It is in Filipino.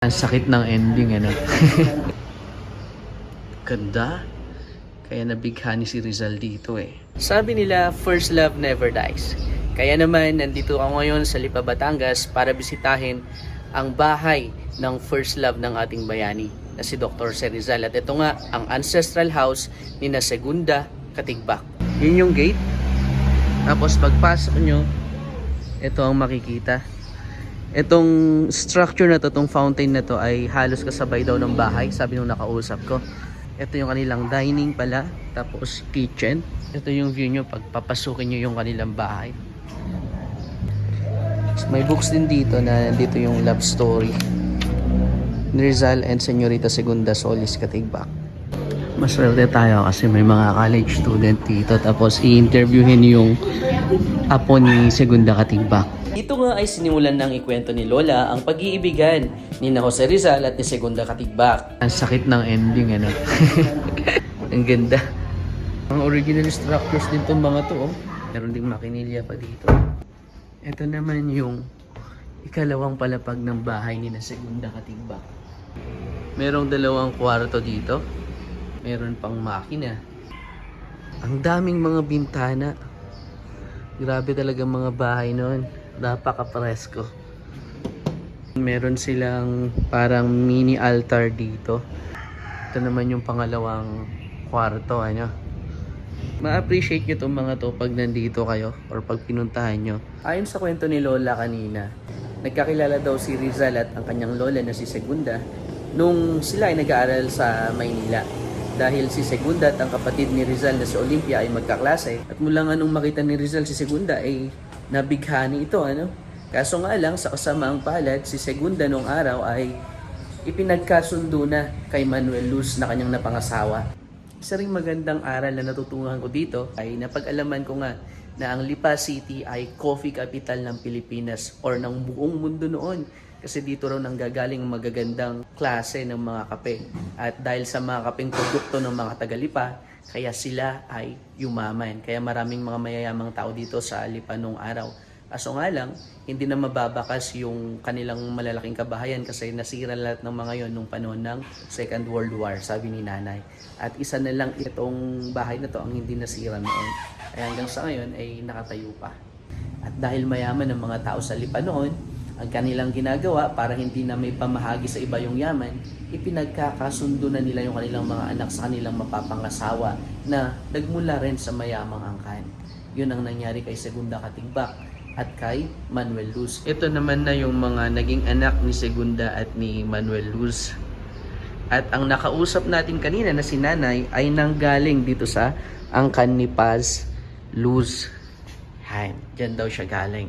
Ang sakit ng ending, ano? Ganda. Kaya nabighani si Rizal dito eh. Sabi nila, first love never dies. Kaya naman, nandito ako ngayon sa Lipa, Batangas para bisitahin ang bahay ng first love ng ating bayani na si Dr. Rizal. At ito nga, ang ancestral house ni na Segunda Katigbak. Yun yung gate. Tapos pagpasok nyo, ito ang makikita. Itong structure na to, itong fountain na to ay halos kasabay daw ng bahay, sabi nung nakausap ko. Ito yung kanilang dining pala, tapos kitchen. Ito yung view nyo pag papasukin nyo yung kanilang bahay. May books din dito na dito yung love story ni Rizal and Señorita Segunda Solis Katigbak. Maswerte tayo kasi may mga college student dito, tapos i-interviewin yung apo ni Segunda Katigbak. Dito nga ay sinimulan ng ikwento ni Lola ang pag-iibigan ni na Jose Rizal at ni Segunda Katigbak. Ang sakit ng ending, ano? Ang ganda. Ang original structures din itong mga to, oh. Meron ding makinilya pa dito. Ito naman yung ikalawang palapag ng bahay ni na Segunda Katigbak. Merong dalawang kwarto dito. Meron pang makina. Ang daming mga bintana. Grabe talaga mga bahay noon. Napaka-presko. Meron silang parang mini altar dito. Ito naman yung pangalawang kwarto, ano. Ma-appreciate nyo itong mga to pag nandito kayo or pag pinuntahan nyo. Ayon sa kwento ni Lola kanina, nagkakilala daw si Rizal at ang kanyang lola na si Segunda nung sila ay nag-aaral sa Maynila. Dahil si Segunda at ang kapatid ni Rizal na si Olympia ay magkaklase. At mula nga nung makita ni Rizal si Segunda ay nabighani ito, ano. Kaso nga lang, sa kasamaang palad, si Segunda nung araw ay ipinagkasundo na kay Manuel Luz na kanyang napangasawa. Isa ring magandang aral na natutunan ko dito ay napag-alaman ko nga na ang Lipa City ay coffee capital ng Pilipinas or ng buong mundo noon. Kasi dito raw nanggagaling magagandang klase ng mga kape. At dahil sa mga kapeng produkto ng mga taga-Lipa, kaya sila ay yumaman. Kaya maraming mga mayayamang tao dito sa Lipa nung araw. Kaso nga lang, hindi na mababakas yung kanilang malalaking kabahayan kasi nasira lahat ng mga yon nung panahon ng Second World War, sabi ni nanay. At isa na lang itong bahay na to ang hindi nasira noon. Ay hanggang sa ngayon ay nakatayo pa. At dahil mayaman ng mga tao sa Lipa noon, ang kanilang ginagawa para hindi na may pamahagi sa iba yung yaman, ipinagkakasundo na nila yung kanilang mga anak sa kanilang mapapangasawa na nagmula rin sa mayamang angkan. Yun ang nangyari kay Segunda Katigbak at kay Manuel Luz. Ito naman na yung mga naging anak ni Segunda at ni Manuel Luz. At ang nakausap natin kanina na si nanay ay nanggaling dito sa angkan ni Paz Luz. Diyan daw siya galing.